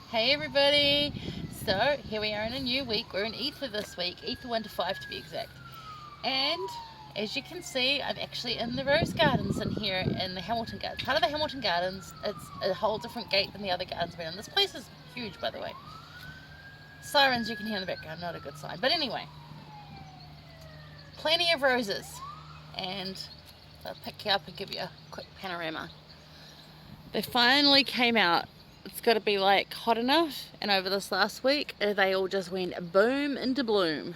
Hey everybody! So here we are in a new week. We're in Ether this week, Ether 1 to 5 to be exact. And as you can see, I'm actually in the Rose Gardens in here in the Hamilton Gardens. Part of the Hamilton Gardens, it's a whole different gate than the other gardens we're in. This place is huge, by the way. Sirens you can hear in the background, not a good sign. But anyway, plenty of roses. And I'll pick you up and give you a quick panorama. They finally came out. It's got to be like hot enough, and over this last week they all just went boom into bloom.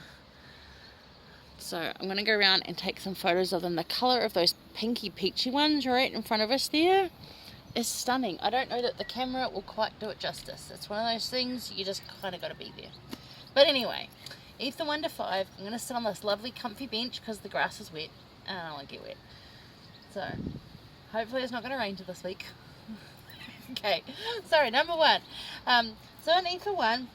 So I'm going to go around and take some photos of them. The colour of those pinky peachy ones right in front of us there is stunning. I don't know that the camera will quite do it justice. It's one of those things you just kind of got to be there. But anyway, Ether 1 to 5, I'm going to sit on this lovely comfy bench because the grass is wet and I don't want to get wet. So hopefully it's not going to rain to this week. Okay, sorry, number 1. So in Ether 1,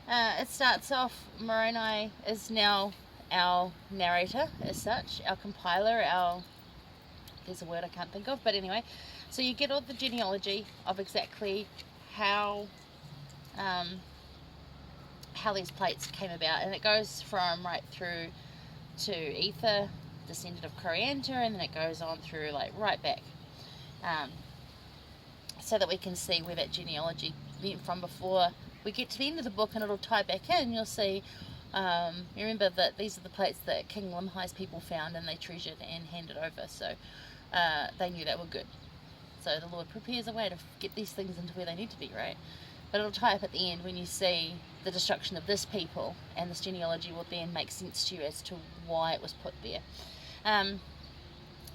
it starts off, Moroni is now our narrator as such, our compiler, there's a word I can't think of, but anyway, so you get all the genealogy of exactly how these plates came about, and it goes from right through to Ether, descendant of Coriantor, and then it goes on through like right back. So that we can see where that genealogy went from before we get to the end of the book, and it'll tie back in. You'll see, you remember that these are the plates that King Limhi's people found and they treasured and handed over, so they knew they were good. So the Lord prepares a way to get these things into where they need to be, right? But it'll tie up at the end when you see the destruction of this people, and this genealogy will then make sense to you as to why it was put there.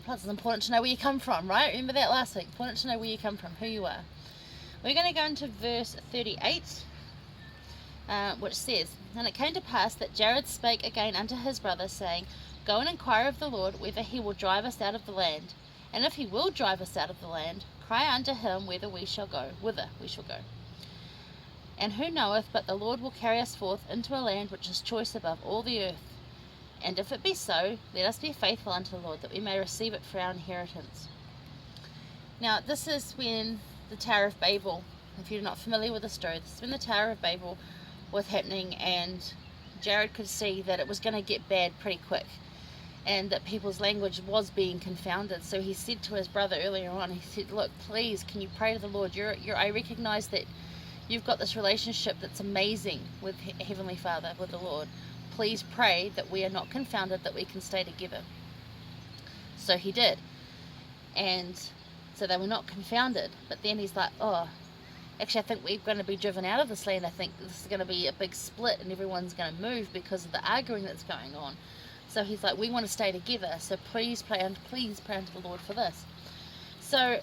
Plus, it's important to know where you come from, right? Remember that last week? Important to know where you come from, who you are. We're going to go into verse 38, which says, And it came to pass that Jared spake again unto his brother, saying, Go and inquire of the Lord whether he will drive us out of the land. And if he will drive us out of the land, cry unto him whither we shall go. And who knoweth but the Lord will carry us forth into a land which is choice above all the earth. And if it be so, let us be faithful unto the Lord, that we may receive it for our inheritance. Now, this is when the Tower of Babel, if you're not familiar with the story, this is when the Tower of Babel was happening, and Jared could see that it was going to get bad pretty quick, and that people's language was being confounded. So he said to his brother earlier on, he said, look, please, can you pray to the Lord? I recognize that you've got this relationship that's amazing with Heavenly Father, with the Lord. Please pray that we are not confounded, that we can stay together. So he did. And so they were not confounded. But then he's like, actually, I think we're going to be driven out of this land. I think this is going to be a big split and everyone's going to move because of the arguing that's going on. So he's like, we want to stay together. So please pray unto the Lord for this. So I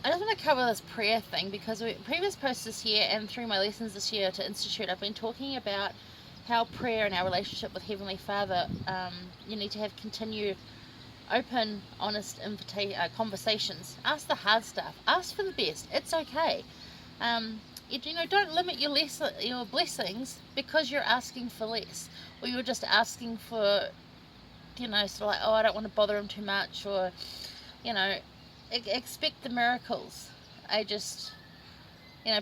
just want to cover this prayer thing because previous posts this year and through my lessons this year to Institute, I've been talking about how prayer and our relationship with Heavenly Father, you need to have continued open, honest conversations. Ask the hard stuff. Ask for the best. It's okay. Don't limit your blessings because you're asking for less, or you're just asking for, sort of like, I don't want to bother him too much, or, expect the miracles.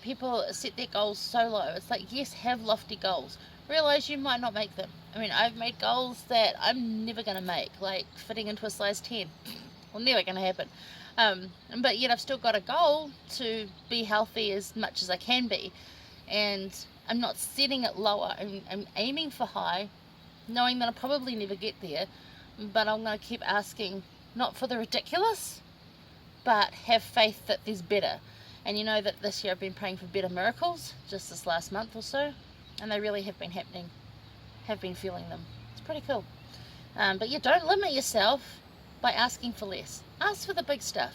People set their goals so low. It's like, yes, have lofty goals. Realize you might not make them. I mean, I've made goals that I'm never going to make, like fitting into a size 10. Well, never going to happen. But yet I've still got a goal to be healthy as much as I can be. And I'm not setting it lower. I'm aiming for high, knowing that I'll probably never get there. But I'm going to keep asking, not for the ridiculous, but have faith that there's better. And you know that this year I've been praying for better miracles, just this last month or so. And they really have been happening, have been feeling them. It's pretty cool. But yeah, don't limit yourself by asking for less. Ask for the big stuff.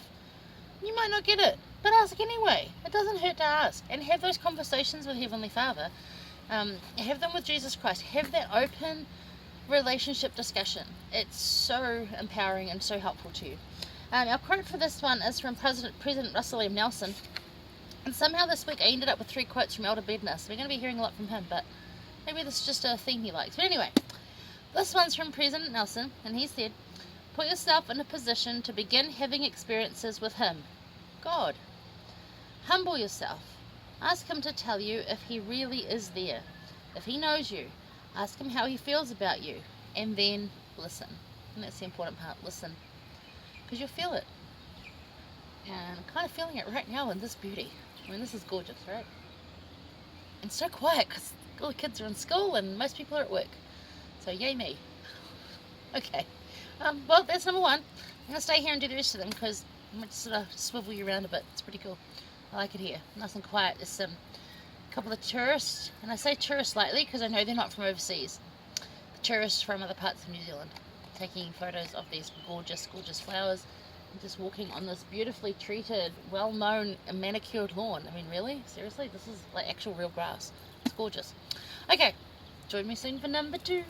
You might not get it, but ask anyway. It doesn't hurt to ask. And have those conversations with Heavenly Father. Have them with Jesus Christ. Have that open relationship discussion. It's so empowering and so helpful to you. Our quote for this one is from President Russell M. Nelson. And somehow this week I ended up with 3 quotes from Elder Bednar, so we're going to be hearing a lot from him, but maybe this is just a theme he likes. But anyway, this one's from President Nelson, and he said, Put yourself in a position to begin having experiences with Him, God. Humble yourself. Ask him to tell you if he really is there, if he knows you. Ask him how he feels about you, and then listen. And that's the important part, listen. Because you'll feel it. And I'm kind of feeling it right now in this beauty. I mean, this is gorgeous, right? And so quiet because all the kids are in school and most people are at work. So yay me. Okay. Well, that's number one. I'm going to stay here and do the rest of them because I'm going to sort of swivel you around a bit. It's pretty cool. I like it here. Nice and quiet. There's a couple of tourists, and I say tourists lightly because I know they're not from overseas. The tourists from other parts of New Zealand taking photos of these gorgeous, gorgeous flowers and just walking on this beautifully treated, well-known and manicured lawn. I mean, really? Seriously? This is like actual real grass. It's gorgeous. Okay. Join me soon for number 2.